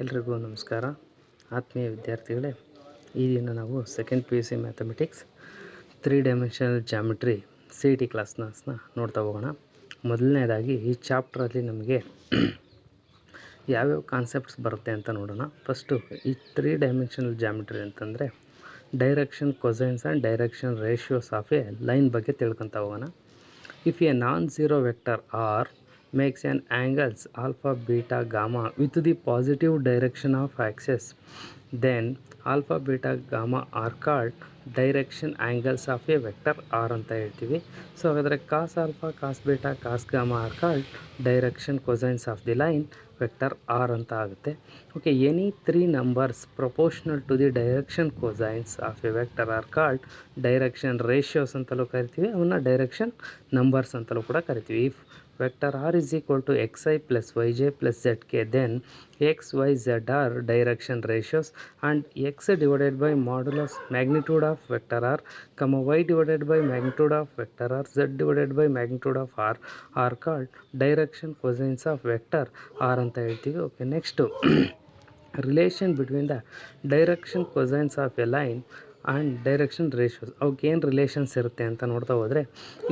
ಎಲ್ರಿಗೂ ನಮಸ್ಕಾರ. ಆತ್ಮೀಯ ವಿದ್ಯಾರ್ಥಿಗಳೇ, ಈ ದಿನ ನಾವು second PUC mathematics 3 dimensional geometry CET ಕ್ಲಾಸ್ನ ನೋಡ್ತಾ ಹೋಗೋಣ. ಮೊದಲನೇದಾಗಿ ಈ ಚಾಪ್ಟ್ರಲ್ಲಿ ನಮಗೆ ಯಾವ್ಯಾವ ಕಾನ್ಸೆಪ್ಟ್ಸ್ ಬರುತ್ತೆ ಅಂತ ನೋಡೋಣ. ಫಸ್ಟು ಈ 3 ಡೈಮೆನ್ಷನಲ್ ಜಾಮಿಟ್ರಿ ಅಂತಂದರೆ direction, cosines and direction ratios of a line ಬಗ್ಗೆ ತಿಳ್ಕೊತಾ ಹೋಗೋಣ. If a non zero vector r makes an angles alpha, beta, gamma with the positive direction of axis, then alpha, beta, gamma are called direction angles of a vector r ಅಂತ ಹೇಳ್ತೀವಿ. So ಹಾಗಾದರೆ cos alpha, cos beta, cos gamma are called direction cosines of the line vector r ಅಂತ ಆಗುತ್ತೆ. Okay, any 3 numbers proportional to the direction cosines of a vector are called direction ratios ಅಂತಲೂ ಕರಿತೀವಿ, ಅವನ್ನ direction numbers ಅಂತಲೂ ಕೂಡ ಕರಿತೀವಿ. If vector r is equal to xi plus yj plus zk, then x, y, z are direction ratios, and x divided by modulus magnitude of vector r, y divided by magnitude of vector r, z divided by magnitude of r are called direction cosines of vector r ಅಂತ ಹೇಳ್ತೀವಿ. Okay, next relation between the direction cosines of a line and direction ratios, ಅವಕ್ಕೆ ಏನು relations ಇರುತ್ತೆ ಅಂತ ನೋಡ್ತಾ ಹೋದರೆ,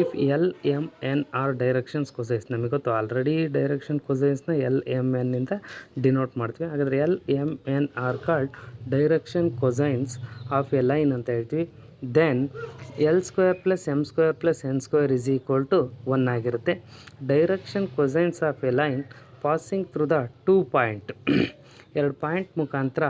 if l m n are directions cosines, ನಮಗೆ ಗೊತ್ತು ಆಲ್ರೆಡಿ ಡೈರೆಕ್ಷನ್ ಕೊಸೈನ್ಸ್ನ ಎಲ್ ಎಮ್ ಎನ್ನಿಂದ ಡಿನೋಟ್ ಮಾಡ್ತೀವಿ. ಹಾಗಾದರೆ l m n are called direction cosines of a line ಅಂತ ಹೇಳ್ತೀವಿ. Then l square plus m square plus n square is equal to 1 ಆಗಿರುತ್ತೆ. Direction cosines of a line passing through the 2 point, 2 point ಮುಖಾಂತರ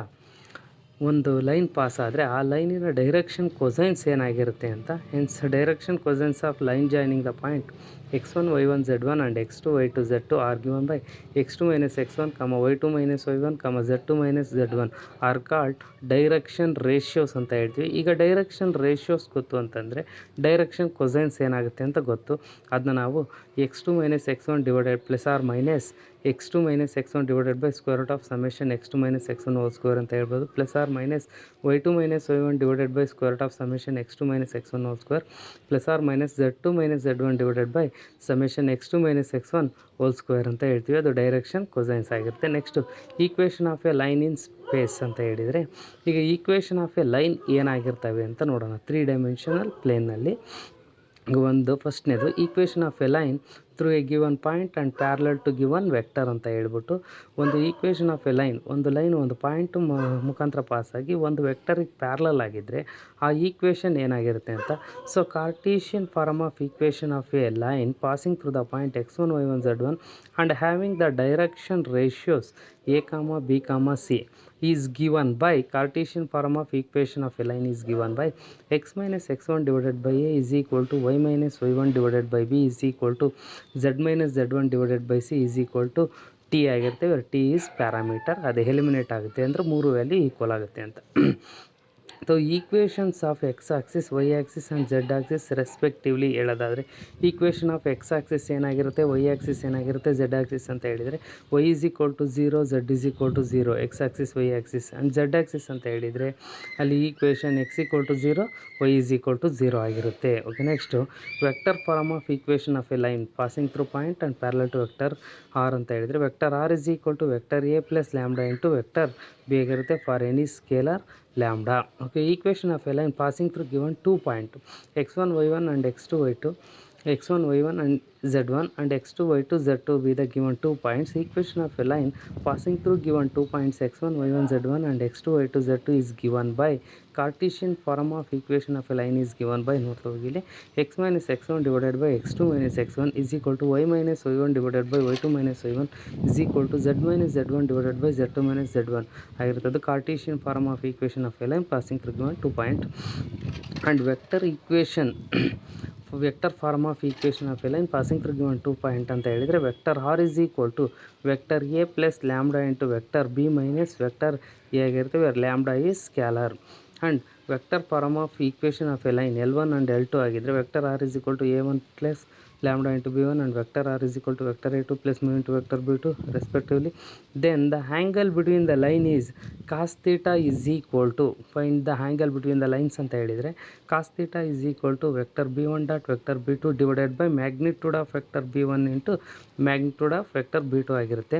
ಒಂದು line pass ಆದರೆ ಆ ಲೈನಿನ direction cosines ಏನಾಗಿರುತ್ತೆ ಅಂತ. Hence direction cosines of line joining the point x1 y1 z1 and x2 y2 z2 are given by x2 minus x1, y2 minus y1, z2 minus z1 are called direction ratios ಅಂತ ಹೇಳ್ತೀವಿ. ಈಗ direction ratios ಗೊತ್ತು ಅಂತಂದರೆ direction cosines ಏನಾಗುತ್ತೆ ಅಂತ ಗೊತ್ತು. ಅದನ್ನ ನಾವು x2 minus x1 divided plus r minus x2 minus x1 divided by square root of summation x2 minus x1 whole square ಅಂತ ಹೇಳ್ಬೋದು. Plus r minus y2 minus y1 divided by square root of summation x2 minus x1 whole square plus r minus z2 minus z1 divided by summation x2 minus x1 whole square ಅಂತ ಹೇಳ್ತೀವಿ. ಅದು direction cosines ಆಗಿರುತ್ತೆ. Next equation of a line in space ಅಂತ ಹೇಳಿದರೆ, ಈಗ equation of a line ಏನಾಗಿರ್ತವೆ ಅಂತ ನೋಡೋಣ. 3 ಡೈಮೆನ್ಷನಲ್ ಪ್ಲೇನ್ನಲ್ಲಿ ಒಂದು ಫಸ್ಟ್ನೇದು equation of a line through a given point and parallel to given vector ಅಂತ ಹೇಳ್ಬಿಟ್ಟು, ಒಂದು ಈಕ್ವೇಷನ್ ಆಫ್ ಎ ಲೈನ್, ಒಂದು ಲೈನ್ ಒಂದು ಪಾಯಿಂಟ್ ಮುಖಾಂತರ ಪಾಸಾಗಿ ಒಂದು ವೆಕ್ಟರಿಗೆ ಪ್ಯಾರಲಲ್ ಆಗಿದ್ದರೆ ಆ ಈಕ್ವೇಷನ್ ಏನಾಗಿರುತ್ತೆ ಅಂತ. So Cartesian form of equation of a line passing through the point x1 y1 z1 and having the direction ratios a, b, c is given by Cartesian form of equation of a line is given by x minus x1 divided by a is equal to y minus y1 divided by b is equal to z minus z1 divided by c is equal to t ಆಗಿರುತ್ತೆ. t is parameter, ಅದು eliminate ಆಗುತ್ತೆ ಅಂದರೆ 3 value equal ಆಗುತ್ತೆ ಅಂತ. So equations of x axis, y axis and z axis respectively ಹೇಳೋದಾದರೆ, equation of x axis ಏನಾಗಿರುತ್ತೆ, y axis ಏನಾಗಿರುತ್ತೆ, z axis ಅಂತ ಹೇಳಿದರೆ y is equal to 0, z is equal to 0, x axis y axis. And z axis ಅಂತ ಹೇಳಿದರೆ ಅಲ್ಲಿ equation x equal to 0, y is equal to 0 ಆಗಿರುತ್ತೆ. Okay, next vector form of equation of a line passing through point and parallel to vector r ಅಂತ ಹೇಳಿದರೆ, vector r is equal to vector a plus lambda into vector b ಆಗಿರುತ್ತೆ for any scalar lambda. Okay, equation of a line passing through given 2 point x1 y1 and x2 y2, x1 y1 and z1 and x2 y2 z2 be the given 2 points. Equation of a line passing through given 2 points x1 y1 z1 and x2 y2 z2 is given by Cartesian form of equation of a line is given by ನೋಡ್ತಾ ಹೋಗಿಲಿ x minus x1 divided by x2 minus x1 is equal to y minus y1 divided by y2 minus y1 is equal to z minus z1 divided by z2 minus z1 ಆಗಿರ್ತದೆ. Cartesian form of equation of a line passing through given 2 point. And vector equation vector form of equation of a line passing through given 2 point ಅಂತ ಹೇಳಿದರೆ, vector r is equal to vector a plus lambda into vector b minus vector a ಆಗಿರ್ತವೆ, lambda is scalar. And vector form of equation of a line L1 and L2 ಆಗಿದ್ದರೆ, vector r is equal to a1 plus lambda into b1 and vector r is equal to vector a2 plus mu into vector b2 respectively. Then the angle between the line is cos theta is equal to, find the angle between the lines ಅಂತ ಹೇಳಿದರೆ cos theta is equal to vector b1 dot vector b2 divided by magnitude of vector b1 into magnitude of vector b2 ಆಗಿರುತ್ತೆ.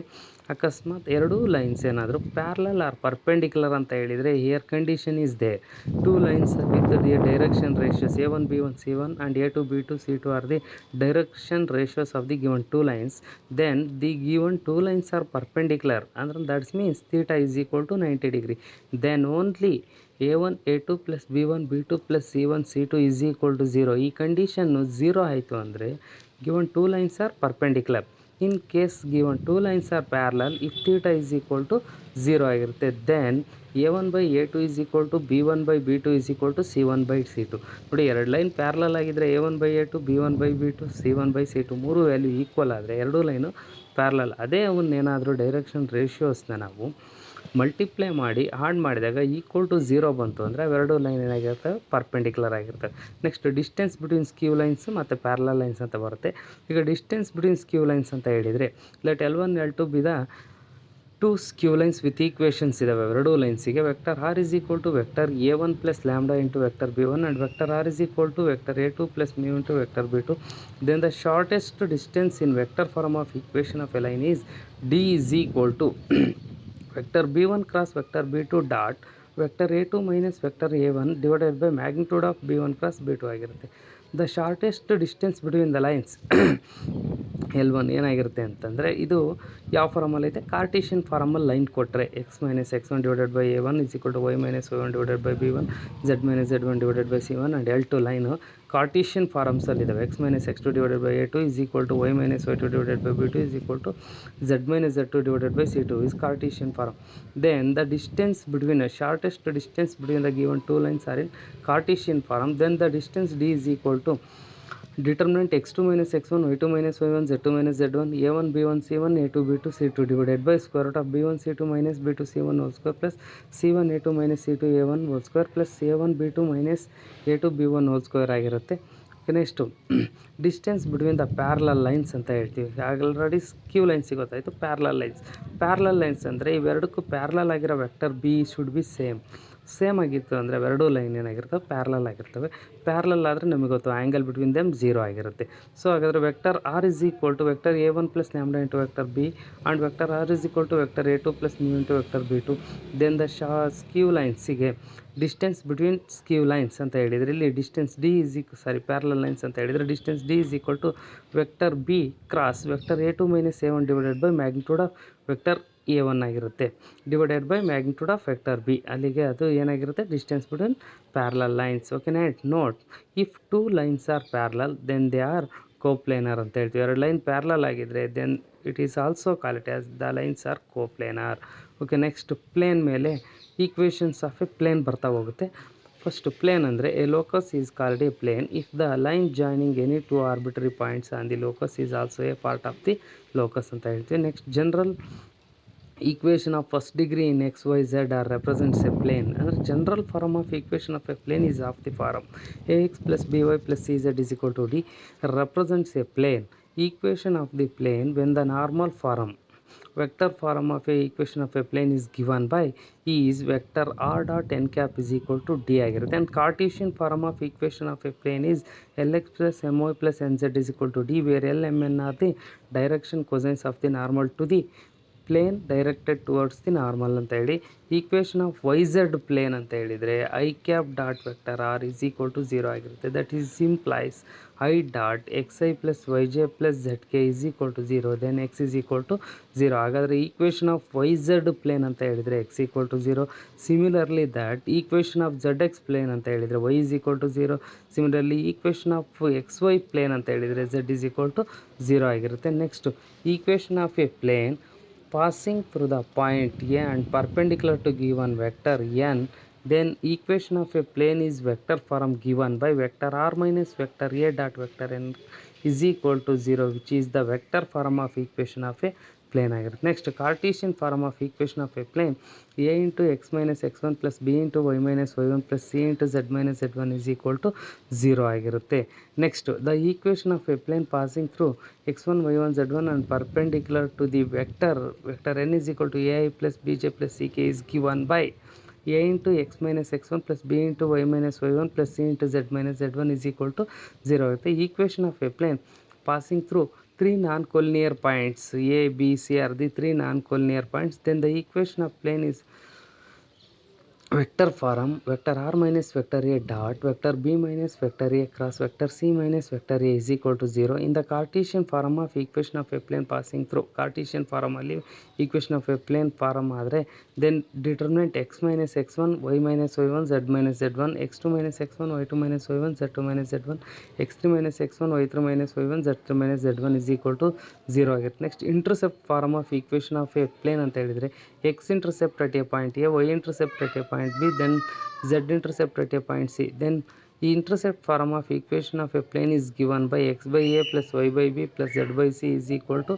ಅಕಸ್ಮಾತ್ ಎರಡೂ lines ಏನಾದರೂ parallel R perpendicular ಅಂತ ಹೇಳಿದರೆ here condition is there. Two lines with the direction ratios a1 b1 c1 and a2 b2 c2 are the direction ratios of the given two lines. Then the given two lines are perpendicular, and that means theta is equal to 90 degree. Then only a1 a2 plus b1 b2 plus c1 c2 is equal to 0. ಈ condition 0 ಆಯಿತು ಅಂದರೆ given two lines are perpendicular. In case given two lines are parallel, if theta is equal to 0 ಆಗಿರುತ್ತೆ, then a1 by a2 is equal to b1 by b2 is equal to c1 by c2. ನೋಡಿ, ಎರಡು line parallel ಆಗಿದ್ದರೆ a1 by a2 b1 by b2 c1 by c2 ಮೂರು value equal ಆದರೆ ಎರಡೂ line parallel. ಅದೇ ಅವನ್ನೇನಾದರೂ direction ರೇಷಿಯೋಸ್ನ ನಾವು multiply ಮಾಡಿ add ಮಾಡಿದಾಗ ಈಕ್ವಲ್ ಟು 0 ಬಂತು ಅಂದರೆ ಅವೆರಡು ಲೈನ್ ಏನಾಗಿರ್ತವೆ, ಪರ್ಪೆಂಡಿಕ್ಯುಲರ್ ಆಗಿರ್ತವೆ. Next distance between skew lines ಮತ್ತು ಪ್ಯಾರಲಲ್ ಲೈನ್ಸ್ ಅಂತ ಬರುತ್ತೆ. ಈಗ ಡಿಸ್ಟೆನ್ಸ್ ಬಿಟ್ವೀನ್ ಸ್ಕ್ಯೂ ಲೈನ್ಸ್ ಅಂತ ಹೇಳಿದರೆ let L1 L2 be the two skew lines with equations ಇದಾವೆ ಎರಡೂ ಲೈನ್ಸಿಗೆ. Vector r is equal to vector a1 plus lambda into vector b1 and vector r is equal to vector a2 plus mu into vector b2. Then the shortest distance in vector form of equation of a line is d is equal to vector b1 cross vector b2 dot vector a2 minus vector a1 divided by magnitude of b1 cross b2 ಆಗಿರುತ್ತೆ. The shortest distance between the lines L1 ಏನಾಗಿರುತ್ತೆ ಅಂತಂದರೆ ಇದು ಯಾವ ಫಾರಮಲ್ಲಿದೆ, Cartesian ಫಾರಮಲ್ಲಿ line ಕೊಟ್ಟರೆ x minus x1 divided by a1 is equal to y minus y1 divided by b1 z minus z1 divided by c1 and L2 line Cartesian ಫಾರಮ್ಸಲ್ಲಿದ್ದಾವೆ. X minus x2 divided by a2 is equal to y minus y2 divided by b2 is equal to z minus z2 divided by c2 is Cartesian form. Then the distance between shortest distance between the given two lines are in Cartesian form. Then the distance d is equal to determinant x2 minus x1 y2 minus y1 z2 minus z1 a1 b1 c1 a2 b2 c2 divided by square root of b1 c2 minus b2 c1 whole square plus c1 a2 minus c2 a1 whole square plus a1 b2 minus a2 b1 whole square ಆಗಿರುತ್ತೆ. Next distance between the parallel lines ಅಂತ ಹೇಳ್ತೀವಿ. Already ಸ್ಕ್ಯೂ lines ಗೊತ್ತಾಯಿತು. Parallel lines ಅಂದರೆ ಇವೆರಡಕ್ಕೂ parallel ಆಗಿರೋ vector B should be same ಆಗಿತ್ತು ಅಂದರೆ ಅವೆರಡೂ line ಏನಾಗಿರ್ತವೆ, parallel ಆಗಿರ್ತವೆ. ಪ್ಯಾರಲಲ್ ಆದರೆ ನಮಗೆ ಗೊತ್ತು ಆ್ಯಂಗಲ್ ಬಿಟ್ವೀನ್ ದೆಮ್ 0 ಆಗಿರುತ್ತೆ. ಸೊ ಹಾಗಾದರೆ vector r is equal to vector a1 plus lambda into vector b and vector r is equal to vector a2 plus mu into vector b2. Then the skew ಲೈನ್ಸಿಗೆ distance between skew lines ಅಂತ ಹೇಳಿದರೆ ಇಲ್ಲಿ distance d is parallel lines ಅಂತ ಹೇಳಿದರೆ distance d is equal to vector b cross vector a2 minus a1 divided by magnitude of vector a1 ಆಗಿರುತ್ತೆ divided by magnitude of vector b. ಅಲ್ಲಿಗೆ ಅದು ಏನಾಗಿರುತ್ತೆ, distance between parallel lines. ಓಕೆನಾ? Note, if two lines are parallel then they are coplanar ಅಂತ ಹೇಳ್ತೀವಿ. ಎರಡು line parallel ಆಗಿದ್ದರೆ then it is also call it as the lines are coplanar. Okay, next plane ಮೇಲೆ equations of a plane ಬರ್ತಾ ಹೋಗುತ್ತೆ. First plane ಅಂದರೆ a locus is called a plane if the line joining any two arbitrary points on the locus is also A part of the locus ಅಂತ ಹೇಳ್ತೀವಿ. Next general equation of first degree in x y z are represents a plane. Another general form of equation of a plane is of the form ax plus by plus cz is equal to d represents a plane. Equation of the plane when the normal form vector form of a equation of a plane is given by is vector r dot n cap is equal to d ಆಗಿರುತ್ತೆ. and Cartesian form of equation of a plane is lx plus my plus nz is equal to d where l m n are the direction cosines of the normal to the plane directed towards the normal ಅಂತ ಹೇಳಿ. Equation of y z plane ಅಂತ ಹೇಳಿದರೆ i cap dot vector r is equal to 0 ಆಗಿರುತ್ತೆ. That is implies i dot x i plus y j plus z k is equal to 0 then x is equal to 0. ಹಾಗಾದರೆ equation of y z plane ಅಂತ ಹೇಳಿದರೆ x equal to 0. Similarly that equation of z x plane ಅಂತ ಹೇಳಿದರೆ y is equal to 0. Similarly equation of x y plane ಅಂತ ಹೇಳಿದರೆ z is equal to 0 ಆಗಿರುತ್ತೆ. Next equation of a plane passing through the point A and perpendicular to given vector n, then equation of a plane is vector form given by vector r minus vector a dot vector n is equal to 0, which is the vector form of equation of a plane ಆಗಿರುತ್ತೆ. Next Cartesian form of equation of a plane a into x minus x one plus b into y minus y one plus c into z minus z one is equal to 0 ಆಗಿರುತ್ತೆ. Next the equation of a plane passing through x one y one z one and perpendicular to the vector n is equal to a i plus b j plus c K is given by a into x minus x1 plus b into y minus y1 plus c into z minus z1 is equal to 0 ಆಗುತ್ತೆ. Equation of a plane passing through 3 non-collinear points a, b, c are the 3 non-collinear points. Then the equation of plane is vector form vector r minus vector a dot vector b minus vector a cross vector c minus vector a is equal to 0 in the Cartesian form of equation of a plane passing through. Cartesian form ಅಲ್ಲಿ equation of a plane form ಆದರೆ then determinant x minus x1 y minus y1 z minus z1 x2 minus x1 y2 minus y1 z2 minus z1 x3 minus x1 y3 minus y1 z3 minus z1 is equal to 0 ಆಗಿರುತ್ತೆ. Next intercept form of equation of a plane ಅಂತ ಹೇಳಿದರೆ x intercept at a point a, y intercept at a point b, then z intercept at a point c. Then the intercept form of equation of a plane is given by x by a plus y by b plus z by c is equal to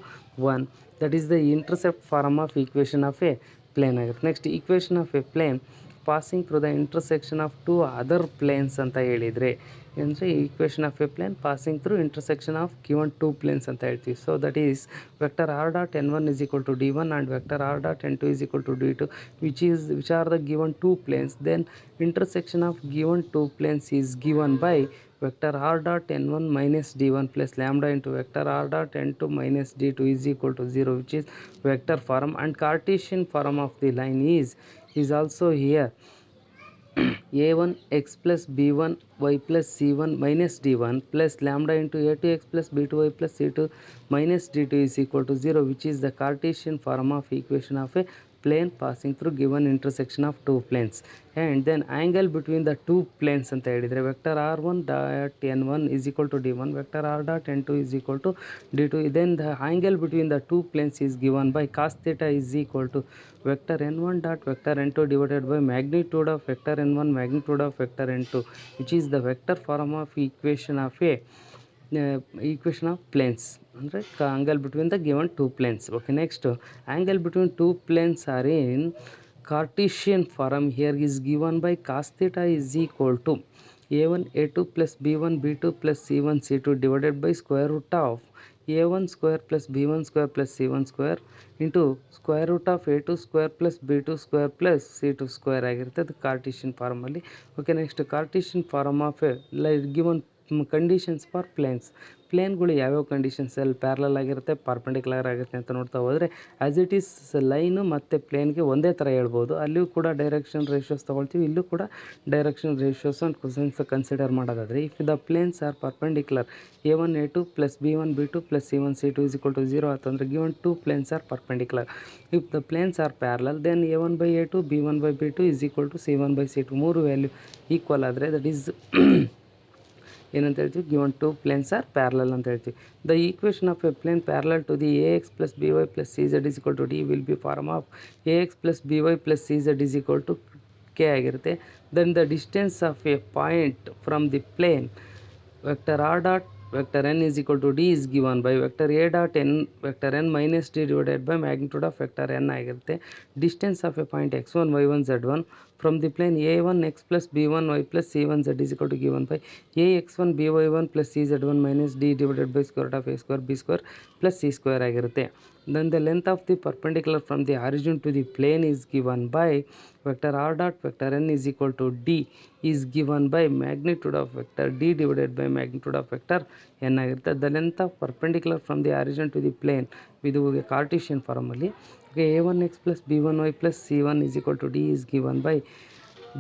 1. That is the intercept form of equation of a plane ಆಗಿರುತ್ತೆ. Next equation of a plane passing through the intersection of two other planes ಅಂತ ಹೇಳಿದರೆ ಅಂದರೆ equation of a plane passing through intersection of given two planes ಅಂತ ಹೇಳ್ತೀವಿ. So that is vector r dot n one is equal to d one and vector r dot n two is equal to d two which are the given two planes. Then intersection of given two planes is given by vector r dot n1 minus d1 plus lambda into vector r dot n2 minus d2 is equal to 0, which is vector form. And Cartesian form of the line is also here a1 x plus b1 y plus c1 minus d1 plus lambda into a2 x plus b2 y plus c2 minus d2 is equal to 0, which is the Cartesian form of equation of a plane passing through given intersection of two planes. And then angle between the two planes ಅಂತ ಹೇಳಿದರೆ vector r1 dot n1 is equal to d1 vector r dot n2 is equal to d2. Then the angle between the two planes is given by cos theta is equal to vector n1 dot vector n2 divided by magnitude of vector n1 magnitude of vector n2, which is the vector form of equation of a equation of planes ಅಂದರೆ angle between the given two planes. Okay, next angle between two planes are in Cartesian form. Here is given by cos theta is equal to a1 a2 plus b1 b2 plus c1 c2 divided by square root of a1 square plus b1 square plus c1 square into square root of a2 square plus b2 square plus c2 square ಆಗಿರುತ್ತೆ. ಅದು Cartesian ಫಾರ್ಮಲ್ಲಿ. Okay, next Cartesian form of given conditions for ಪ್ಲೇನ್ಗಳು ಯಾವ್ಯಾವ ಕಂಡೀಷನ್ಸಲ್ಲಿ parallel ಆಗಿರುತ್ತೆ perpendicular ಆಗಿರುತ್ತೆ ಅಂತ ನೋಡ್ತಾ ಹೋದರೆ ಆ್ಯಸ್ ಇಟ್ ಈಸ್ ಲೈನು ಮತ್ತು ಪ್ಲೇನ್ಗೆ ಒಂದೇ ಥರ ಹೇಳ್ಬೋದು. ಅಲ್ಲಿಯೂ ಕೂಡ ಡೈರೆಕ್ಷನ್ ರೇಷಿಯೋಸ್ ತೊಗೊಳ್ತೀವಿ, ಇಲ್ಲೂ ಕೂಡ direction ratios and questions consider ಮಾಡೋದಾದರೆ if the planes are perpendicular a1 a2 plus b1 b2 plus c1 c2 is equal to 0 ಅಂತಂದರೆ given two planes are perpendicular. If the planes are parallel then a1 by a2 b1 by b2 is equal to c1 by c2. ಮೂರು value equal ಆದರೆ that is ಏನಂತ ಹೇಳ್ತೀವಿ, given two planes are parallel ಅಂತ ಹೇಳ್ತೀವಿ. The equation of a plane parallel to the a x plus b y plus c z is equal to d will be form of a x plus b y plus c z is equal to k ಆಗಿರುತ್ತೆ. Then the distance of a point from the plane vector r dot vector n is equal to d is given by vector a dot n vector n minus d divided by magnitude of vector n ಆಗಿರುತ್ತೆ. Distance of a point x1 y1 z1 from the plane a1 x plus b1 y plus c1 z is equal to given by a x1 b y1 plus c z1 minus d divided by square root of a square b square plus c square ಆಗಿರುತ್ತೆ. Then the length of the perpendicular from the origin to the plane is given by vector r dot vector n is equal to d is given by magnitude of vector d divided by magnitude of vector n ಆಗಿರುತ್ತೆ. The length of perpendicular from the origin to the plane ಇದು Cartesian ಫಾರ್ಮಲ್ಲಿ a1x plus b1y plus c1 is equal to d is given by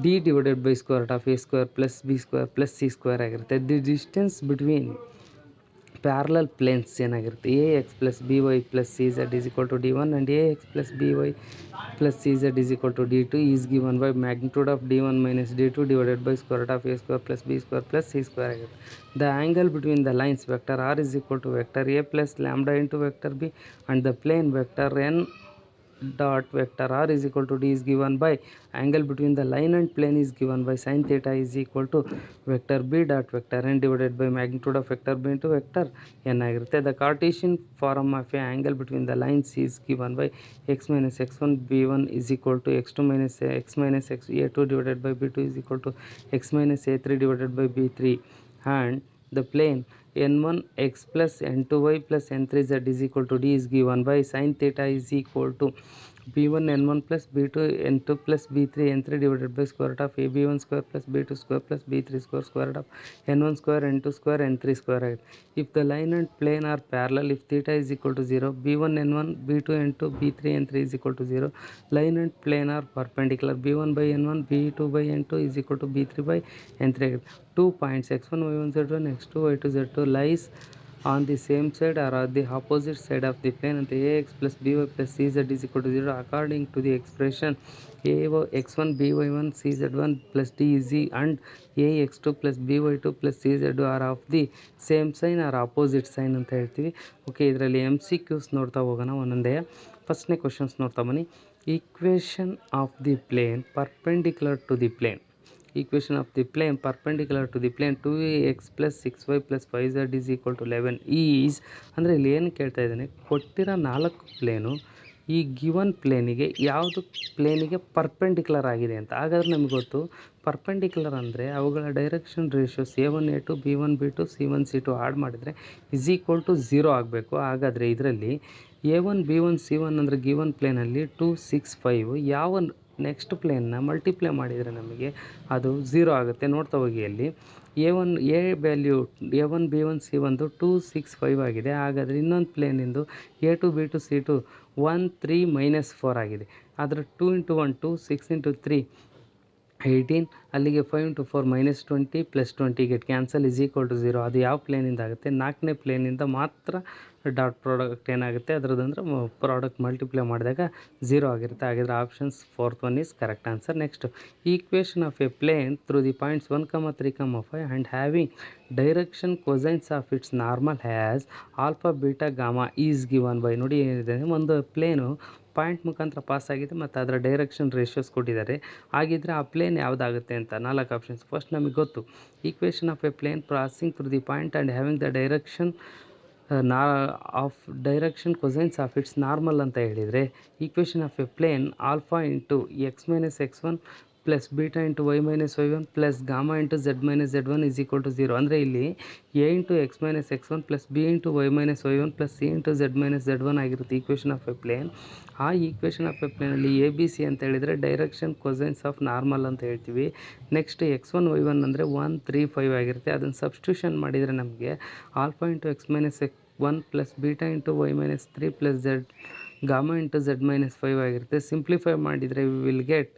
d divided by square root of a square plus b square plus c square ಆಗಿರುತ್ತೆ. The distance between parallel planes ಏನಾಗಿರುತ್ತೆ a x plus b y plus c z is equal to d one and a x plus b y plus c z is equal to d two is given by magnitude of d one minus d two divided by square root of a square plus b square plus c square ಆಗುತ್ತೆ. The angle between the lines vector r is equal to vector a plus lambda into vector b and the plane vector n dot vector r is equal to d is given by angle between the line and plane is given by sin theta is equal to vector b dot vector n divided by magnitude of vector b into vector n ಆಗಿರುತ್ತೆ. The Cartesian form of a angle between the lines is given by x minus x1 b1 is equal to x2 minus x a2 divided by b2 is equal to x minus a3 divided by b3, and the plane n1 x plus n2 y plus n3 z is equal to d is given by sin theta is equal to b1 n1 plus b2 n2 plus b3 n3 divided by square root of a b1 square plus b2 square plus b3 square root of n1 square n2 square n3 square ಆಗಿದೆ. If the line and plane are parallel, if theta is equal to 0, b1 n1 b2 n2 b3 n3 is equal to 0. Line and plane are perpendicular, b1 by n1 b2 by n2 is equal to b3 by n3 ಆಗಿದೆ. 2 points x1 y1 z1 x2 y2 z2 lies on the same side or on the opposite side of the plane, and ax plus by plus cz is equal to 0 according to the expression ax1 by1 cz1 plus dz and ax2 plus by2 plus cz2 are of the same sign or opposite sign ಅಂತ ಹೇಳ್ತೀವಿ. Okay, ಇದರಲ್ಲಿ MCQs ನೋಡ್ತಾ ಹೋಗೋಣ ಒಂದೊಂದೇ. ಫಸ್ಟ್ನೇ questions ನೋಡ್ತಾ ಬನ್ನಿ. Equation of the plane perpendicular to the plane. Equation of the plane perpendicular to the plane 2x plus 6y plus 5z is equal to 11 is ಅಂದರೆ ಇಲ್ಲಿ ಏನು ಕೇಳ್ತಾ ಇದ್ದಾನೆ, ಕೊಟ್ಟಿರೋ 4 ಪ್ಲೇನು ಈ ಗಿವನ್ ಪ್ಲೇನಿಗೆ ಯಾವುದು ಪ್ಲೇನಿಗೆ ಪರ್ಪೆಂಡಿಕ್ಯುಲರ್ ಆಗಿದೆ ಅಂತ. ಹಾಗಾದ್ರೆ ನಮಗೆ ಗೊತ್ತು ಪರ್ಪೆಂಡಿಕ್ಯುಲರ್ ಅಂದರೆ ಅವುಗಳ direction ratios a1 a2 b1 b2 c1 c2 add ಮಾಡಿದರೆ ಇಸ್ ಈಕ್ವಲ್ ಟು 0 ಆಗಬೇಕು. ಹಾಗಾದರೆ ಇದರಲ್ಲಿ a1 b1 c1 ಅಂದರೆ ಗಿವನ್ ಪ್ಲೇನಲ್ಲಿ 2 6 5 ಯಾವ ನೆಕ್ಸ್ಟ್ ಪ್ಲೇನ್ನ ಮಲ್ಟಿಪ್ಲೈ ಮಾಡಿದರೆ ನಮಗೆ ಅದು 0 ಆಗುತ್ತೆ. ನೋಡ್ತಾ ಹೋಗಿ ಅಲ್ಲಿ A value a1 b1 c1 2 6 5 ಆಗಿದೆ. ಹಾಗಾದರೆ ಇನ್ನೊಂದು ಪ್ಲೇನಿಂದು a2 b2 c2 1 3 -4 ಆಗಿದೆ. ಅದರ 2 × 1 2 6 × 3 18, ಅಲ್ಲಿಗೆ 5 × 4 -20 + 20 get cancel is equal to 0. ಅದು ಯಾವ ಪ್ಲೇನಿಂದ ಆಗುತ್ತೆ? 4ನೇ ಪ್ಲೇನಿಂದ ಮಾತ್ರ ಡಾಟ್ ಪ್ರಾಡಕ್ಟ್ ಏನಾಗುತ್ತೆ ಅದರದಂದ್ರೆ ಪ್ರಾಡಕ್ಟ್ ಮಲ್ಟಿಪ್ಲೈ ಮಾಡಿದಾಗ 0 ಆಗಿರುತ್ತೆ. ಹಾಗಿದ್ರೆ options 4th one is correct answer. Next, equation of a plane through the points 1, 3, 5 and having direction cosines of its normal has alpha beta gamma is given by. ನೋಡಿ ಏನಿದೆ, ಒಂದು plain point ಮುಖಾಂತರ pass ಆಗಿದೆ ಮತ್ತು ಅದರ direction ratios ಕೊಟ್ಟಿದ್ದಾರೆ. ಹಾಗಿದ್ರೆ ಆ ಪ್ಲೇನ್ ಯಾವುದಾಗುತ್ತೆ ಅಂತ 4 ಆಪ್ಷನ್ಸ್. ಫಸ್ಟ್ ನಮಗೆ ಗೊತ್ತು, equation of a plane passing through the point and having the direction direction cosines of its normal ಅಂತ ಹೇಳಿದರೆ, equation of a plane alpha into x minus x1 plus beta into y minus y1 plus gamma into z minus z1 is equal to 0. ಅಂದರೆ ಇಲ್ಲಿ a into x minus x1 plus b into y minus y1 plus c into z minus z1 ಆಗಿರುತ್ತೆ equation of a plane. ಆ equation of a ಪ್ಲೇನಲ್ಲಿ a B c ಅಂತ ಹೇಳಿದರೆ direction cosines of normal ಅಂತ ಹೇಳ್ತೀವಿ. Next x1 y1 ಅಂದರೆ 1 3 5 ಆಗಿರುತ್ತೆ. ಅದನ್ನು ಸಬ್ಸ್ಟಿಟ್ಯೂಷನ್ ಮಾಡಿದರೆ ನಮಗೆ alpha into x minus 1 plus beta into y minus 3 plus z gamma into z minus 5 ಆಗಿರುತ್ತೆ. ಸಿಂಪ್ಲಿಫೈ ಮಾಡಿದರೆ we will get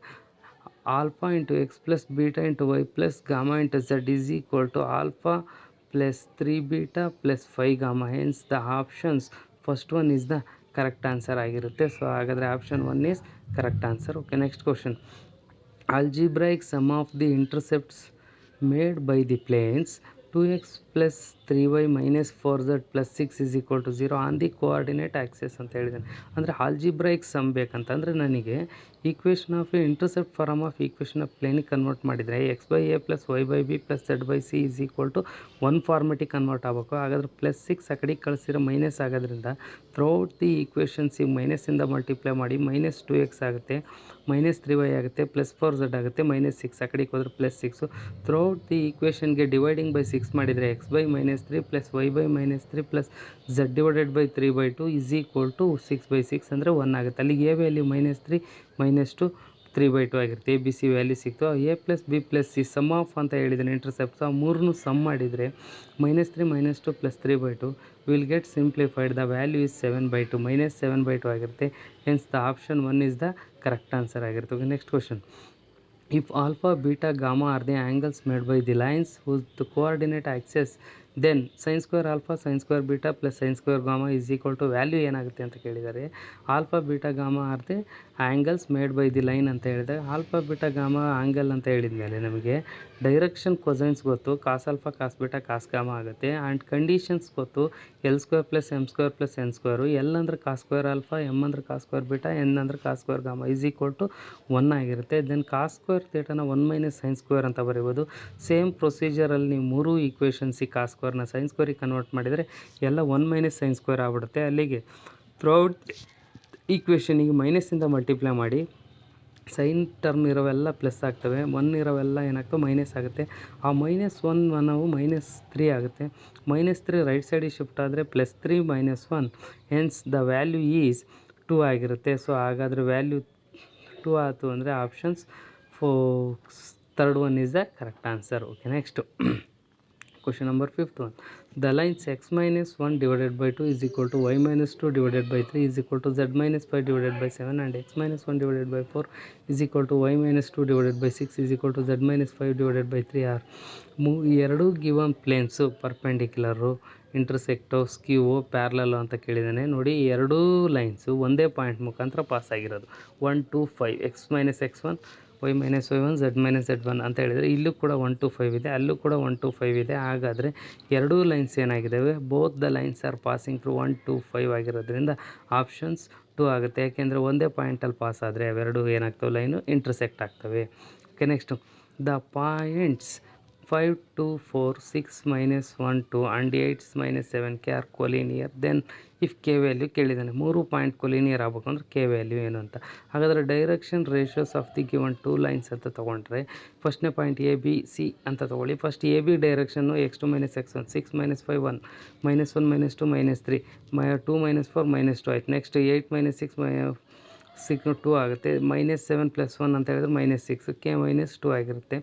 alpha into x plus beta into y plus gamma into z is equal to alpha plus 3 beta plus 5 gamma. Hence the options first one is the correct answer ಆಗಿರುತ್ತೆ. So ಹಾಗಾದರೆ option 1 is correct answer. Okay, next question. Algebraic some of the intercepts made by the planes 2x plus 3y minus 4z plus 6 is equal to 0 on the coordinate axes ಅಂತ ಹೇಳಿದ್ದಾನೆ. ಅಂದರೆ algebraic sum ಬೇಕಂತಂದರೆ ನನಗೆ equation of intercept form of equation of ಪ್ಲೇನಿಗೆ convert ಮಾಡಿದರೆ x/a plus y/b plus z/c is equal to 1 ಫಾರ್ಮೆಟಿಗೆ convert ಆಗಬೇಕು. ಹಾಗಾದರೆ ಪ್ಲಸ್ 6 ಆ ಕಡೆಗೆ ಕಳಿಸಿರೋ ಮೈನಸ್ ಆಗೋದ್ರಿಂದ ಥ್ರೂಔಟ್ ದಿ ಈಕ್ವೇಷನ್ಸಿಗೆ ಮೈನಸ್ಸಿಂದ ಮಲ್ಟಿಪ್ಲೈ ಮಾಡಿ ಮೈನಸ್ 2x ಆಗುತ್ತೆ, ಮೈನಸ್ 3y ಆಗುತ್ತೆ, ಪ್ಲಸ್ 4z ಆಗುತ್ತೆ, ಮೈನಸ್ 6 ಆ ಕಡೆಗೆ ಹೋದರೆ ಪ್ಲಸ್ 6. ಥ್ರೂಔಟ್ ದಿ ಈಕ್ವೇಷನ್ಗೆ ಡಿವೈಡಿಂಗ್ ಬೈ 6 ಮಾಡಿದರೆ x/-3 plus y/-3 plus z/3/2 is equal to 6/6 ಅಂದರೆ 1 ಆಗುತ್ತೆ. ಅಲ್ಲಿಗೆ ಎ ವ್ಯಾಲ್ಯೂ -3 -2 3/2 ಆಗಿರುತ್ತೆ. ಎ ಬಿ ಸಿ ವ್ಯಾಲ್ಯೂ ಸಿಕ್ತು. A plus B plus C sum of ಅಂತ ಹೇಳಿದ್ದಾನೆ ಇಂಟರ್ಸೆಪ್ಟ್ಸ್. ಆ ಮೂರನ್ನು ಸಮ್ ಮಾಡಿದರೆ -3 -2 plus 3/2 will get simplified. The value is 7/2 -7/2 ಆಗಿರುತ್ತೆ. Hence the option 1 is the correct answer ಆಗಿರುತ್ತೆ. Okay, next question. If alpha, beta, gamma are the angles made by the lines whose the coordinate axes then sine square alpha sine square beta plus sine square gamma is equal to value ಏನಾಗುತ್ತೆ ಅಂತ ಕೇಳಿದ್ದಾರೆ. Alpha beta gamma are the angles made by the line ಅಂತ ಹೇಳಿದಾಗ alpha beta gamma angle ಅಂತ ಹೇಳಿದ ಮೇಲೆ ನಮಗೆ direction cosines ಗೊತ್ತು, ಕಾಸ್ ಆಲ್ಫಾ ಕಾಸ್ ಬೀಟಾ ಕಾಸ್ ಗಾಮಾ ಆಗುತ್ತೆ. ಆ್ಯಂಡ್ ಕಂಡೀಷನ್ಸ್ ಗೊತ್ತು, L square plus m square plus N square, L ಅಂದರೆ ಕಾಸ್ ಸ್ಕ್ವೇರ್ ಆಲ್ಫಾ, ಎಮ್ ಅಂದರೆ ಕಾಸ್ ಸ್ಕ್ವೇರ್ ಬೀಟಾ, ಎನ್ ಅಂದರೆ cos square gamma is equal to 1 ಆಗಿರುತ್ತೆ. ದೆನ್ ಕಾಸ್ ಸ್ಕ್ವೇರ್ ಥೀಟಾನ 1 minus sine square ಅಂತ ಬರೀಬೋದು. Same ಪ್ರೊಸೀಜರಲ್ಲಿ ನೀವು ಮೂರು ಈಕ್ವೇಷನ್ಸಿಗೆ ಕಾಸ್ ಸ್ಕ್ವೇರ್ನ ಸೈನ್ ಸ್ಕ್ವೇರಿಗೆ ಕನ್ವರ್ಟ್ ಮಾಡಿದರೆ ಎಲ್ಲ 1 ಮೈನಸ್ ಸೈನ್ ಸ್ಕ್ವೇರ್ ಆಗ್ಬಿಡುತ್ತೆ. ಅಲ್ಲಿಗೆ ಥ್ರೂಔಟ್ ಈಕ್ವೇಷನಿಗೆ ಮೈನಸ್ಸಿಂದ ಮಲ್ಟಿಪ್ಲೈ ಮಾಡಿ ಸೈನ್ ಟರ್ಮ್ ಇರೋವೆಲ್ಲ ಪ್ಲಸ್ ಆಗ್ತವೆ, 1 ಇರೋವೆಲ್ಲ ಏನಾಗ್ತವೆ ಮೈನಸ್ ಆಗುತ್ತೆ. ಆ -1 ನಾವು -3 ಆಗುತ್ತೆ. -3 ರೈಟ್ ಸೈಡಿಗೆ ಶಿಫ್ಟ್ ಆದರೆ +3 -1 ಹೆನ್ಸ್ ದ ವ್ಯಾಲ್ಯೂ ಈಸ್ 2 ಆಗಿರುತ್ತೆ. ಸೊ ಹಾಗಾದರೆ ವ್ಯಾಲ್ಯೂ 2 ಆಯಿತು ಅಂದರೆ options third one is the correct answer. Okay, next question number 5th one. The lines x minus 1 divided by 2 is equal to y minus 2 divided by 3 is equal to z minus 5 divided by 7 and x minus 1 divided by 4 is equal to y minus 2 divided by 6 is equal to z minus 5 divided by 3 are ಎರಡು given ಪ್ಲೇನ್ಸು ಪರ್ಪೆಂಡಿಕ್ಯುಲರು, ಇಂಟರ್ಸೆಕ್ಟು, ಸ್ಕ್ಯೂವು, parallel ಅಂತ ಕೇಳಿದ್ದಾನೆ. ನೋಡಿ, ಎರಡೂ lines ಒಂದೇ point ಮುಖಾಂತರ pass ಆಗಿರೋದು 1 2 5 x minus x1 y minus y1 z minus z1 ಅಂತ ಹೇಳಿದರೆ ಇಲ್ಲೂ ಕೂಡ 1 2 5 ಇದೆ, ಅಲ್ಲೂ ಕೂಡ 1 2 5 ಇದೆ. ಹಾಗಾದರೆ ಎರಡೂ ಲೈನ್ಸ್ ಏನಾಗಿದ್ದಾವೆ, both the lines are passing through 1 2 5 ಆಗಿರೋದ್ರಿಂದ ಆಪ್ಷನ್ಸ್ 2 ಆಗುತ್ತೆ. ಯಾಕೆಂದರೆ ಒಂದೇ ಪಾಯಿಂಟಲ್ಲಿ ಪಾಸ್ ಆದರೆ ಅವೆರಡು ಏನಾಗ್ತವೆ, ಲೈನು ಇಂಟರ್ಸೆಕ್ಟ್ ಆಗ್ತವೆ. Okay, next the points 5 2 4 6 minus 1 2 and 8 minus 7 k are collinear then if k value ಕೇಳಿದ್ದಾನೆ. 3 ಪಾಯಿಂಟ್ ಕೊಲಿನಿಯರ್ ಆಗಬೇಕು ಅಂದ್ರೆ k ವ್ಯಾಲ್ಯೂ ಏನು ಅಂತ. ಹಾಗಾದರೆ direction ratios of the given 2 lines ಅಂತ ತೊಗೊಂಡ್ರೆ ಫಸ್ಟ್ನೇ ಪಾಯಿಂಟ್ ಎ ಬಿ ಸಿ ಅಂತ ತೊಗೊಳ್ಳಿ. ಫಸ್ಟ್ ಎ ಬಿ ಡೈರೆಕ್ಷನ್ನು x2 minus x1 6 minus 5 1 -1 -2 -3 2 -4 -2 ಆಯ್ತು. ನೆಕ್ಸ್ಟ್ 8 minus 6 2 ಆಗುತ್ತೆ. -7 + 1 ಅಂತ ಹೇಳಿದ್ರೆ -6 k -2 ಆಗಿರುತ್ತೆ.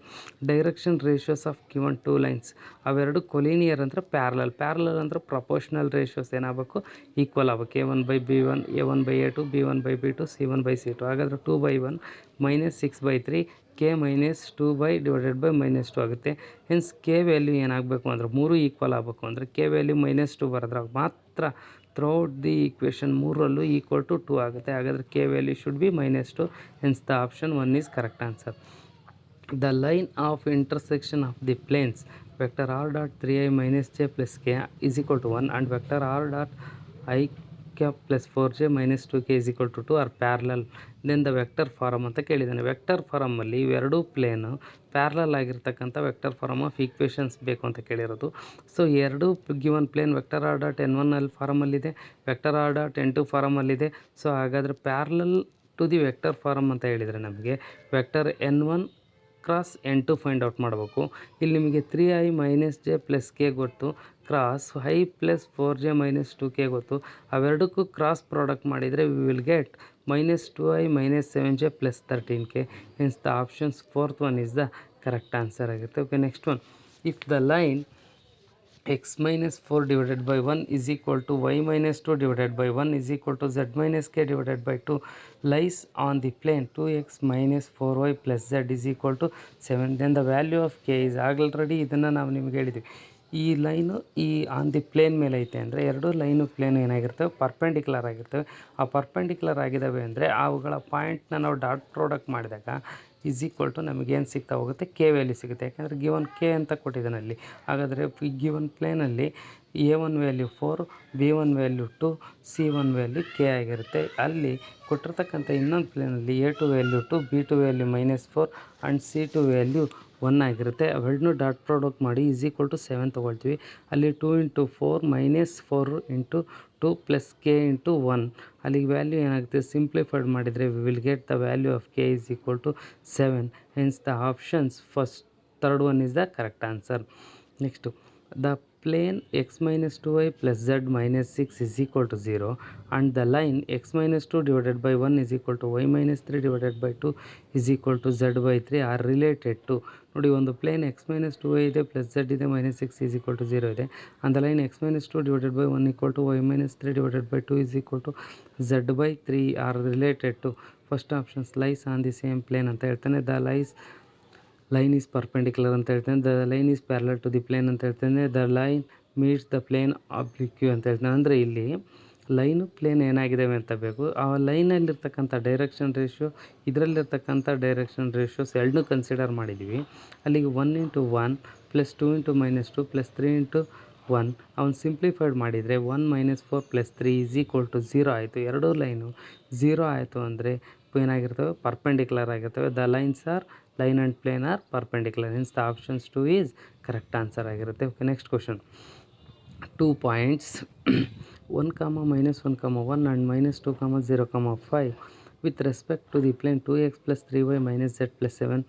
Direction ratios of given 2 lines ಅವೆರಡು ಕೊಲಿನಿಯರ್ ಅಂದರೆ ಪ್ಯಾರಲಲ್ ಅಂದರೆ ಪ್ರಪೋರ್ಷನಲ್ ರೇಷಿಯೋಸ್ ಏನಾಗಬೇಕು, ಈಕ್ವಲ್ ಆಗಬೇಕು. a1/b1 a1/a2 b1/b2 c1/c2. ಹಾಗಾದರೆ 2/1 -6/3 k -2 divided by -2 ಆಗುತ್ತೆ. ಹೆನ್ಸ್ k ವ್ಯಾಲ್ಯೂ ಏನಾಗಬೇಕು ಅಂದರೆ 3 ಈಕ್ವಲ್ ಆಗಬೇಕು ಅಂದರೆ k ವ್ಯಾಲ್ಯೂ -2 ಬರೆದಾಗ ಮಾತ್ರ ಥ್ರೂಔಟ್ ದಿ ಈಕ್ವೇಷನ್ ಮೂರರಲ್ಲೂ ಈಕ್ವಲ್ ಟು 2 ಆಗುತ್ತೆ. ಹಾಗಾದರೆ k value should be -2. Hence the option 1 is correct answer. The line of intersection of the planes vector r dot 3i minus j plus k is equal to 1 and vector r dot I cap plus 4j minus 2k is equal to 2 are parallel. Then the vector form ಅಂತ ಕೇಳಿದ್ದಾನೆ. Vector ಫಾರಮಲ್ಲಿ ಇವೆರಡೂ plane parallel ಆಗಿರ್ತಕ್ಕಂಥ vector form of equations ಬೇಕು ಅಂತ ಕೇಳಿರೋದು. So ಎರಡೂ given plane vector r dot n1 ಅಲ್ಲಿ ಫಾರಮಲ್ಲಿದೆ, ವೆಕ್ಟರ್ r dot n2 ಫಾರಮಲ್ಲಿದೆ. ಸೊ ಹಾಗಾದರೆ parallel to the vector form ಅಂತ ಹೇಳಿದರೆ ನಮಗೆ vector n1 cross n2 find out ಮಾಡಬೇಕು. ಇಲ್ಲಿ ನಿಮಗೆ 3i minus j plus k ಗೊತ್ತು, cross i plus 4j minus 2k ಗೊತ್ತು. ಅವೆರಡಕ್ಕೂ ಕ್ರಾಸ್ ಪ್ರಾಡಕ್ಟ್ ಮಾಡಿದರೆ we will get -2i minus 7j plus 13k. Hence the options 4th one is the correct answer ಆಗುತ್ತೆ. Okay, next one. If the line x minus 4 divided by 1 is equal to y minus 2 divided by 1 is equal to z minus k divided by 2 lies on the plane 2x minus 4y plus z is equal to 7, then the value of k is already ಇದನ್ನು ನಾವು ನಿಮ್ಗೆ ಹೇಳಿದ್ವಿ. ಈ line ಈ on the plane ಮೇಲೆ ಐತೆ ಅಂದರೆ ಎರಡು ಲೈನು ಪ್ಲೇನ್ ಏನಾಗಿರ್ತವೆ, ಪರ್ಪೆಂಡಿಕ್ಯುಲರ್ ಆಗಿರ್ತವೆ. ಆ ಪರ್ಪೆಂಡಿಕ್ಯುಲರ್ ಆಗಿದ್ದಾವೆ ಅಂದರೆ ಅವುಗಳ ಪಾಯಿಂಟ್ನ ನಾವು ಡಾಟ್ ಪ್ರಾಡಕ್ಟ್ ಮಾಡಿದಾಗ ಈಸ್ ಈಕ್ವಲ್ ಟು ನಮಗೇನು ಸಿಗ್ತಾ ಹೋಗುತ್ತೆ, ಕೆ ವ್ಯಾಲ್ಯೂ ಸಿಗುತ್ತೆ. ಯಾಕೆಂದರೆ ಗಿವನ್ ಕೆ ಅಂತ ಕೊಟ್ಟಿದ್ದಾನೆ ಅಲ್ಲಿ. ಹಾಗಾದರೆ ಗಿವನ್ ಪ್ಲೇನಲ್ಲಿ a1 value 4, b1 value 2, c1 value k ಆಗಿರುತ್ತೆ. ಅಲ್ಲಿ ಕೊಟ್ಟಿರ್ತಕ್ಕಂಥ ಇನ್ನೊಂದು ಪ್ಲೇನಲ್ಲಿ a2 value 2, b2 value -4 and c2 value 1 ಆಗಿರುತ್ತೆ. ಅವೆರಡನ್ನೂ ಡಾಟ್ ಪ್ರಾಡಕ್ಟ್ ಮಾಡಿ ಈಸ್ ಈಕ್ವಲ್ ಟು 7 ತೊಗೊಳ್ತೀವಿ. ಅಲ್ಲಿ 2 × 4 -4 × 2 + k × 1 ಅಲ್ಲಿಗೆ ವ್ಯಾಲ್ಯೂ ಏನಾಗುತ್ತೆ, ಸಿಂಪ್ಲಿಫೈಡ್ ಮಾಡಿದರೆ we will get the value of k is equal to 7. Hence the options third one is the correct answer. Next the plane x minus 2y plus z minus 6 is equal to 0 and the line x minus 2 divided by 1 is equal to y minus 3 divided by 2 is equal to z by 3 are related to. ನೋಡಿ, ಒಂದು plane x minus 2y ಇದೆ plus z ಇದೆ -6 is equal to 0 ಇದೆ. and the line x minus 2 divided by 1 equal to y minus 3 divided by 2 is equal to z by 3 are related to. First options lies on the same plane ಅಂತ ಹೇಳ್ತಾನೆ. The line is perpendicular ಅಂತ ಹೇಳ್ತಾನೆ. The line is parallel to the plane ಅಂತ ಹೇಳ್ತಾನೆ. The line meets the plane oblique ಅಂತ ಹೇಳ್ತಾನೆ. ಅಂದರೆ ಇಲ್ಲಿ ಲೈನು ಪ್ಲೇನ್ ಏನಾಗಿದ್ದಾವೆ ಅಂತ ಬೇಕು. ಆ ಲೈನಲ್ಲಿರ್ತಕ್ಕಂಥ ಡೈರೆಕ್ಷನ್ ರೇಷಿಯೋ, ಇದರಲ್ಲಿರ್ತಕ್ಕಂಥ ಡೈರೆಕ್ಷನ್ ರೇಷಿಯೋಸ್ ಎರಡನ್ನೂ ಕನ್ಸಿಡರ್ ಮಾಡಿದ್ದೀವಿ. ಅಲ್ಲಿಗೆ 1 × 1 + 2 × -2 + 3 × 1 ಅವನು ಸಿಂಪ್ಲಿಫೈಡ್ ಮಾಡಿದರೆ 1 - 4 + 3 = 0 ಆಯಿತು. ಎರಡೂ ಲೈನು 0 ಆಯಿತು ಅಂದರೆ ಏನಾಗಿರ್ತವೆ, ಪರ್ಪೆಂಡಿಕ್ಯುಲರ್ ಆಗಿರ್ತವೆ. The lines are line and plane are perpendicular. Hence the options 2 is correct answer ಆಗಿರುತ್ತೆ. Okay, next question. 2 points 1, -1, 1 and -2, 0, 5 with respect to the plane 2x + 3y - z + 7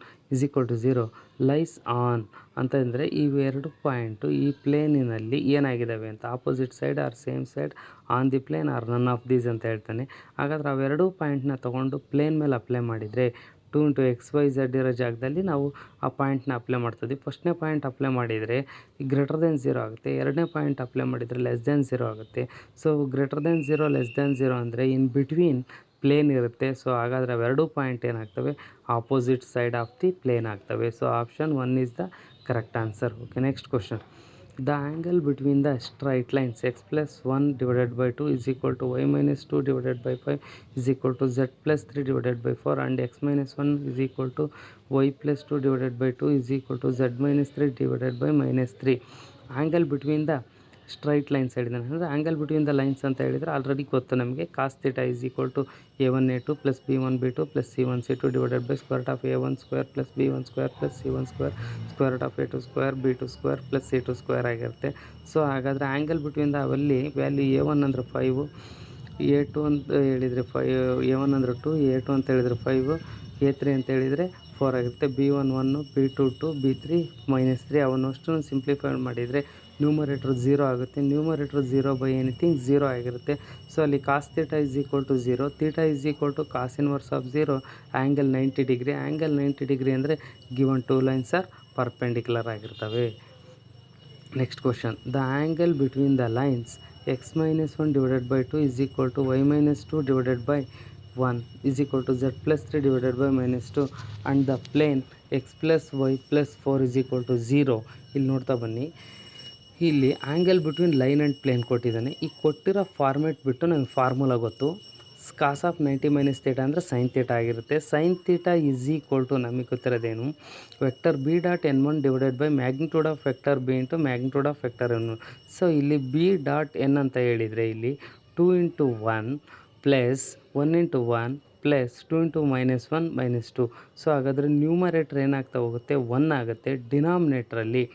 = 0 lies on ಅಂತಂದರೆ ಇವೆರಡು point ಈ ಪ್ಲೇನಿನಲ್ಲಿ ಏನಾಗಿದ್ದಾವೆ ಅಂತ, opposite side are same side on the plane R none of these ಅಂತ ಹೇಳ್ತಾನೆ. ಹಾಗಾದ್ರೆ ಅವೆರಡೂ ಪಾಯಿಂಟ್ನ ತೊಗೊಂಡು ಪ್ಲೇನ್ ಮೇಲೆ ಅಪ್ಲೈ ಮಾಡಿದರೆ 2 × XYZ ಇರೋ ಜಾಗದಲ್ಲಿ ನಾವು ಆ ಪಾಯಿಂಟ್ನ ಅಪ್ಲೈ ಮಾಡ್ತೀವಿ. ಫಸ್ಟ್ನೇ ಪಾಯಿಂಟ್ ಅಪ್ಲೈ ಮಾಡಿದರೆ >0 ಆಗುತ್ತೆ. ಎರಡನೇ ಪಾಯಿಂಟ್ ಅಪ್ಲೈ ಮಾಡಿದರೆ <0 ಆಗುತ್ತೆ. ಸೊ >0 0 ಅಂದರೆ ಇನ್ ಬಿಟ್ವೀನ್ ಪ್ಲೇನ್ ಇರುತ್ತೆ. ಸೊ ಹಾಗಾದರೆ ಅವೆರಡೂ ಪಾಯಿಂಟ್ ಏನಾಗ್ತವೆ, opposite side of the plane ಆಗ್ತವೆ. So option 1 is the correct answer. Okay, next question. The angle between the straight lines x + 1 / 2 = y - 2 / 5 = z + 3 / 4 and x - 1 = y + 2 / 2 = z - 3 / -3. Angle between the straight lines ಹೇಳಿದ್ದಾನೆ. ಅಂದರೆ angle between the lines ಅಂತ ಹೇಳಿದರೆ already ಗೊತ್ತು ನಮಗೆ. cos θ = a1a2 + b1b2 + c1c2 / √a1² + b1² + c1² √a2² b2² + c2² ಆಗಿರುತ್ತೆ. So ಹಾಗಾದರೆ angle between the ಅಲ್ಲಿ value a1 ಅಂದರೆ 5, a2 ಅಂತ ಹೇಳಿದರೆ 5, a1 ಅಂದರೆ 2, a2 ಅಂತ ಹೇಳಿದರೆ 5, a3 ಅಂತ ಹೇಳಿದರೆ 4 ಆಗಿರುತ್ತೆ. b1 1, b2 2, b3 -3 ಅವನ್ನಷ್ಟು ಸಿಂಪ್ಲಿಫೈ ಮಾಡಿದರೆ ನ್ಯೂಮರೇಟರ್ 0 ಆಗುತ್ತೆ. ನ್ಯೂಮರೇಟರ್ 0 ಬೈ ಎನಿಥಿಂಗ್ 0 ಆಗಿರುತ್ತೆ. ಸೊ ಅಲ್ಲಿ cos θ = 0, θ = cos inverse of 0, angle 90 degree. Angle 90 degree ಅಂದರೆ ಗಿವನ್ 2 ಲೈನ್ಸ್ ಆರ್ ಪರ್ಪೆಂಡಿಕ್ಯುಲರ್ ಆಗಿರ್ತವೆ. Next question. The angle between the lines x - 1 / 2 = y - 2 / 1 = z + 3 / -2 and the plane x + y + 4 = 0. ಇಲ್ಲಿ ನೋಡ್ತಾ ಬನ್ನಿ, ಇಲ್ಲಿ angle between line and plane ಕೊಟ್ಟಿದ್ದಾನೆ. ಈ ಕೊಟ್ಟಿರೋ format ಬಿಟ್ಟು ನಮಗೆ ಫಾರ್ಮುಲಾ ಗೊತ್ತು. cos ಆಫ್ 90 - θ ಅಂದರೆ sin θ ಆಗಿರುತ್ತೆ. sin θ ನಮಗೆ ಗೊತ್ತಿರೋದೇನು, vector b.n1 / magnitude of vector b into magnitude of vector n1. So ಇಲ್ಲಿ b.n ಅಂತ ಹೇಳಿದರೆ ಇಲ್ಲಿ 2 × 1 + 1 × 1 + 2 × -1 - 2. ಸೊ ಹಾಗಾದರೆ ನ್ಯೂಮರೇಟರ್ ಏನಾಗ್ತಾ ಹೋಗುತ್ತೆ, 1 ಆಗುತ್ತೆ. ಡಿನಾಮಿನೇಟ್ರಲ್ಲಿ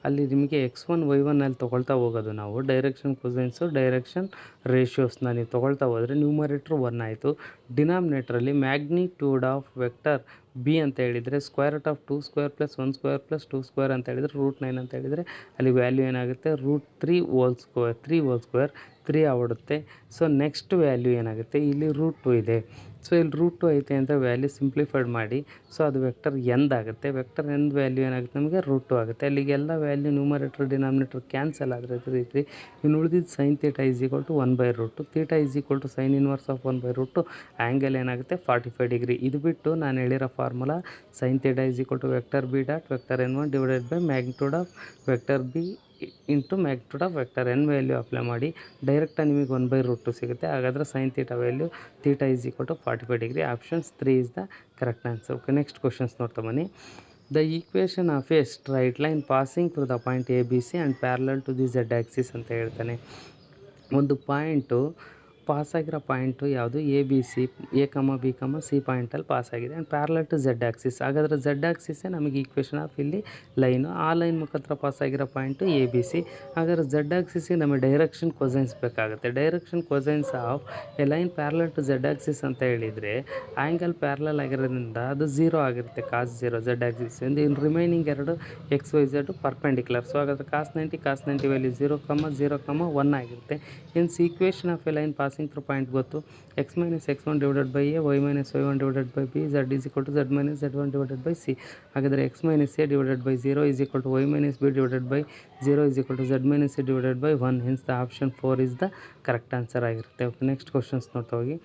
ಅಲ್ಲಿ ನಿಮಗೆ x1 y1 ಅಲ್ಲಿ ತೊಗೊಳ್ತಾ ಹೋಗೋದು ನಾವು ಡೈರೆಕ್ಷನ್ ಕೊಸೈನ್ಸು ಡೈರೆಕ್ಷನ್ ರೇಷಿಯೋಸ್ನ ನೀವು ತೊಗೊಳ್ತಾ ಹೋದರೆ ನ್ಯೂಮರೇಟ್ರ್ 1 ಆಯಿತು. ಡಿನಾಮಿನೇಟ್ರಲ್ಲಿ ಮ್ಯಾಗ್ನಿಟ್ಯೂಡ್ ಆಫ್ ವೆಕ್ಟರ್ b ಅಂತ ಹೇಳಿದರೆ √2² + 1² + 2² ಅಂತ ಹೇಳಿದರೆ √9 ಅಂತ ಹೇಳಿದರೆ ಅಲ್ಲಿ ವ್ಯಾಲ್ಯೂ ಏನಾಗುತ್ತೆ, √3² 3 ಆಗ್ಬಿಡುತ್ತೆ. ಸೊ ನೆಕ್ಸ್ಟ್ ವ್ಯಾಲ್ಯೂ ಏನಾಗುತ್ತೆ, ಇಲ್ಲಿ √2 ಇದೆ. ಸೊ ಇಲ್ಲಿ √2 ಐತೆ ಅಂತ ವ್ಯಾಲ್ಯೂ ಸಿಂಪ್ಲಿಫೈಡ್ ಮಾಡಿ. ಸೊ ಅದು ವೆಕ್ಟರ್ ಎಂದ್ ಆಗುತ್ತೆ. ವೆಕ್ಟರ್ ಎಂದ್ ವ್ಯಾಲ್ಯೂ ಏನಾಗುತ್ತೆ, ನಮಗೆ √2 ಆಗುತ್ತೆ. ಅಲ್ಲಿಗೆ ಎಲ್ಲ ವ್ಯಾಲ್ಯೂ ನ್ಯೂಮರೇಟರ್ ಡಿನಾಮಿನೇಟರ್ ಕ್ಯಾನ್ಸಲ್ ಆದರೆ ರೀತಿ ಇನ್ನು ಉಳಿದಿದ್ದು sin θ = 1/√2, θ = sin inverse of 1/√2, angle ಏನಾಗುತ್ತೆ 45 ಡಿಗ್ರಿ. ಇದು ಬಿಟ್ಟು ನಾನು ಹೇಳಿರೋ formula sin θ = vector b dot vector n1 / magnitude of vector b into magnitude of vector n value apply ಮಾಡಿ ಡೈರೆಕ್ಟಾಗಿ ನಿಮಗೆ 1/√2 ಸಿಗುತ್ತೆ. ಹಾಗಾದರೆ sin θ value θ = 45 degree. Options 3 is the correct answer. Okay, next questions ನೋಡ್ತಾ ಬನ್ನಿ. The equation of a straight line passing through the point ABC and parallel to the Z axis ಅಂತ ಹೇಳ್ತಾನೆ. ಒಂದು ಪಾಯಿಂಟು ಪಾಸಾಗಿರೋ ಪಾಯಿಂಟು ಯಾವುದು, ABC, A, B, C ಪಾಯಿಂಟಲ್ಲಿ ಪಾಸಾಗಿದೆ and parallel to Z axis. ಹಾಗಾದರೆ Z ಆಕ್ಸಿಸ್ಸೇ ನಮಗೆ ಈಕ್ವೇಷನ್ ಆಫ್ ಇಲ್ಲಿ ಲೈನು. ಆ ಲೈನ್ ಮುಖಾಂತರ ಪಾಸಾಗಿರೋ ಪಾಯಿಂಟು ABC. ಹಾಗಾದರೆ Z ಆಕ್ಸಿಸ್ಗೆ ನಮಗೆ ಡೈರೆಕ್ಷನ್ ಕೊಸೈನ್ಸ್ ಬೇಕಾಗುತ್ತೆ. Direction cosines of a line parallel to Z axis ಅಂತ ಹೇಳಿದರೆ ಆ್ಯಂಗಲ್ ಪ್ಯಾರಲಲ್ ಆಗಿರೋದ್ರಿಂದ ಅದು 0 ಆಗಿರುತ್ತೆ, cos 0 Z ಆಕ್ಸಿಸ್. ಇನ್ನು ರಿಮೈನಿಂಗ್ ಎರಡು XYZ ಪರ್ಪೆಂಡಿಕ್ಯುಲರ್. ಸೊ ಹಾಗಾದರೆ cos 90 ವ್ಯಾಲ್ಯೂ 0, 0, 1 ಆಗಿರುತ್ತೆ. Hence equation of a line passing through point ಗೊತ್ತು, x - x1 / a, y - y1 / b, z = z - z1 / c. ಹಾಗಾದರೆ x - a / 0 y - b / 0 z - c / 1. Hence the option 4 is the correct answer ಆಗಿರುತ್ತೆ. Okay, next questions ನೋಡ್ತಾ ಹೋಗಿ.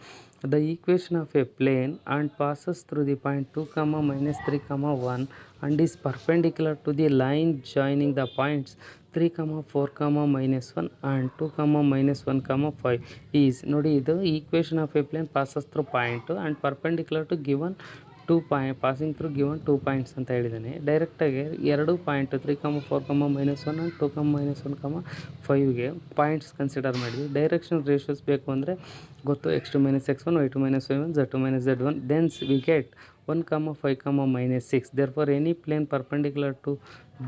The equation of a plane and passes through the point 2, -3, 1 and is perpendicular to the line joining the points 3, 4, -1 and 2, -1, 5 is ನೋಡಿ ಇದು equation of a plane passes through point and perpendicular to given 2 point passing through given 2 points ಅಂತ ಹೇಳಿದ್ದಾನೆ. ಡೈರೆಕ್ಟಾಗಿ 2 point 3, 4, -1 and 2, -1, 5ಗೆ points consider ಮಾಡಿದ್ವಿ. Direction ratios ಬೇಕು ಅಂದರೆ ಗೊತ್ತು, x2 - x1, y2 - y1, z2 - z1. Thence we get 1, 5, -6. Therefore any plane perpendicular to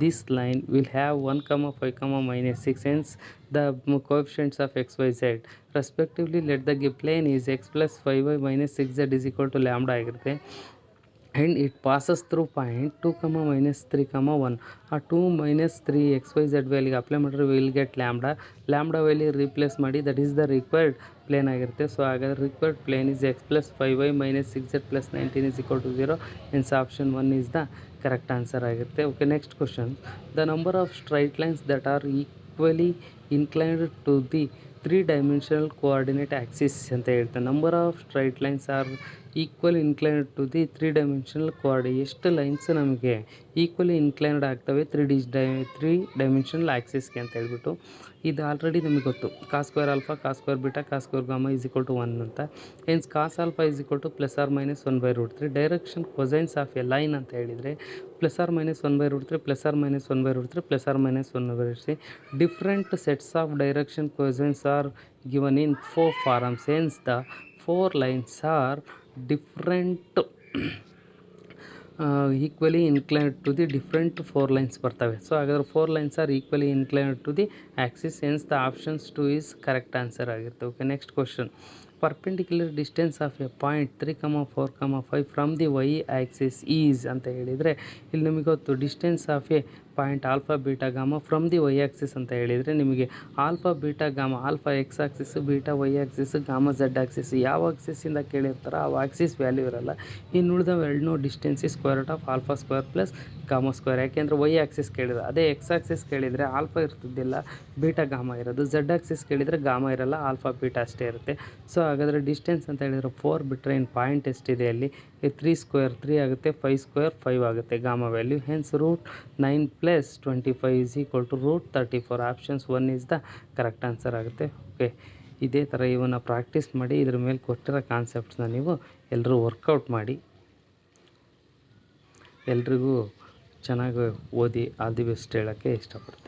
this line will have 1, 5, -6. Hence the coefficients of x, y, z respectively let the plane is x plus 5y minus 6z is equal to lambda ಆಗಿರುತ್ತೆ. and it passes through point 2, -3, 1. ಆ 2 - 3 xyz ವ್ಯಾಲ್ಯೂಗೆ apply ಮಾಡಿದ್ರೆ will get lambda value replace ಮಾಡಿ that is the required plane ಆಗಿರುತ್ತೆ. So ಹಾಗಾದರೆ required plane is x plus 5y minus 6z plus 19 is equal to 0. Hence option 1 is the correct answer ಆಗಿರುತ್ತೆ. Okay, next question. The number of straight lines that are equally inclined to the 3-dimensional coordinate axis ಅಂತ ಹೇಳ್ತಾರೆ. Number of straight lines are equal inclined to the 3-dimensional coordinate. ಎಷ್ಟು lines ನಮಗೆ equally inclined ಆಗ್ತವೆ 3-dimensional ಆಕ್ಸಿಸ್ಗೆ ಅಂತ ಹೇಳ್ಬಿಟ್ಟು. ಇದು already ನಮಗೆ ಗೊತ್ತು, cos square alpha, cos square beta, cos square gamma is equal to 1 ಅಂತ. Hence cos alpha is equal to +or-1/√3. Direction cosines of a line ಅಂತ ಹೇಳಿದರೆ +or-1/√3, +or-1/√3, +or-1/3. Different sets of direction cosines are given in 4 forms. Hence the 4 lines are different equally inclined to the different 4 lines ಬರ್ತವೆ. So ಹಾಗಾದ್ರೆ 4 lines are equally inclined to the axis. Hence the options 2 is correct answer ಆಗಿರುತ್ತೆ. Okay, next question. Perpendicular distance of a point 3, 4, 5 from the y axis is ಅಂತ ಹೇಳಿದರೆ ಇಲ್ಲಿ ನಿಮಗೆ ಗೊತ್ತು distance of a point alpha beta gamma from the y axis ಅಂತ ಹೇಳಿದರೆ ನಿಮಗೆ alpha beta gamma, alpha x axis, beta y axis, gamma z axis ಯಾವ ಆಕ್ಸಿಸ್ಸಿಂದ ಕೇಳಿರ್ತಾರೋ ಆ ಆಕ್ಸಿಸ್ ವ್ಯಾಲ್ಯೂ ಇರಲ್ಲ. ಇನ್ನು ಉಳಿದವೆರಡನ್ನೂ distance is square root of alpha square plus gamma square. ಯಾಕೆಂದರೆ ವೈ ಆಕ್ಸಿಸ್ ಕೇಳಿದ್ರೆ, ಅದೇ ಎಕ್ಸ್ ಆಕ್ಸಿಸ್ ಕೇಳಿದರೆ ಆಲ್ಫಾ ಇರ್ತಿದ್ದಿಲ್ಲ, ಬೀಟಾ ಗಾಮಾ ಇರೋದು. ಝೆಡ್ ಆಕ್ಸಿಸ್ ಕೇಳಿದರೆ ಗಾಮಾ ಇರಲ್ಲ, ಆಲ್ಫಾ ಬೀಟಾ ಅಷ್ಟೇ ಇರುತ್ತೆ. ಸೊ ಹಾಗಾದರೆ ಡಿಸ್ಟೆನ್ಸ್ ಅಂತ ಹೇಳಿದರೆ 4 ಬಿಟ್ಟರೆ ಇನ್ನು ಪಾಯಿಂಟ್ ಎಷ್ಟಿದೆ ಅಲ್ಲಿ 3 ಸ್ಕ್ವೇರ್ 3 ಆಗುತ್ತೆ, 5 ಸ್ಕ್ವೇರ್ 5 ಆಗುತ್ತೆ gamma value. Hence √9 + 25 is equal to √34. Options 1 is the correct answer ಆಗುತ್ತೆ. ಓಕೆ, ಇದೇ ಥರ ಇವನ್ನ ಪ್ರಾಕ್ಟೀಸ್ ಮಾಡಿ ಇದ್ರ ಮೇಲೆ ಕೊಟ್ಟಿರೋ ಕಾನ್ಸೆಪ್ಟ್ಸ್ನ ನೀವು ಎಲ್ಲರೂ ವರ್ಕೌಟ್ ಮಾಡಿ. ಎಲ್ರಿಗೂ ಚೆನ್ನಾಗಿ ಓದಿ ಆಲ್ ದಿ ಬೆಸ್ಟ್ ಹೇಳೋಕ್ಕೆ ಇಷ್ಟಪಡ್ತೀನಿ.